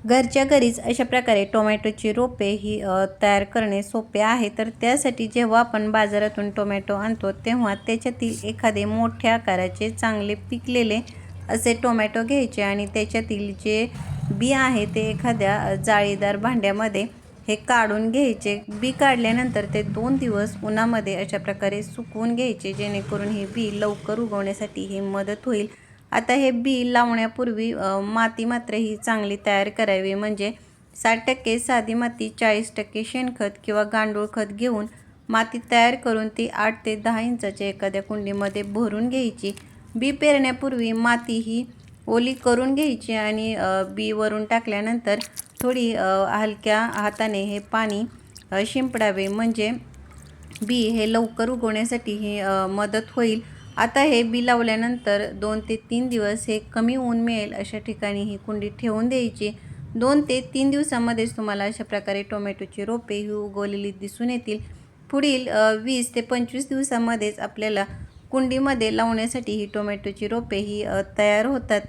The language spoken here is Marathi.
घरच्या घरीच अशा प्रकारे टोमॅटोची रोपे ही तयार करणे सोपे आहे। तर त्यासाठी जेव्हा आपण बाजारातून टोमॅटो आणतो तेव्हा त्याच्यातील एखादे मोठ्या आकाराचे चांगले पिकलेले असे टोमॅटो घ्यायचे आणि त्याच्यातील जे बी आहे ते एखाद्या जाळीदार भांड्यामध्ये हे काढून घ्यायचे। बी काढल्यानंतर ते 2 दिवस उन्हामध्ये अशा प्रकारे सुकवून घ्यायचे, जेणेकरून हे बी लवकर उगवण्यासाठी ही मदत होईल। आता हे बी लावण्यापूर्वी माती मात्र ही चांगली तयार करावी, म्हणजे 60% साधी माती, 40% शेणखत किंवा गांडूळ खत घेऊन माती तयार करून ती 8 ते 10 इंचाच्या एखाद्या कुंडीमध्ये भरून घ्यायची। बी पेरण्यापूर्वी माती ही ओली करून घ्यायची आणि बी वरून टाकल्यानंतर थोडी हलक्या हाताने हे पाणी शिंपडावे, म्हणजे बी हे लवकर उगवण्यासाठी ही मदत होईल। आता हे बी लावल्यानंतर 2 ते 3 दिवस हे कमी ऊन मिळेल अशा ठिकाणी ही कुंडी ठेवून द्यायची। 2 ते 3 दिवसामध्येच तुम्हाला अशा प्रकारे टोमॅटोची रोपे ही उगवलेली दिसून येतील। पुढील 20 ते 25 दिवसामध्येच आपल्याला कुंडीमध्ये लावण्यासाठी ही टोमॅटोची रोपे ही तयार होतात।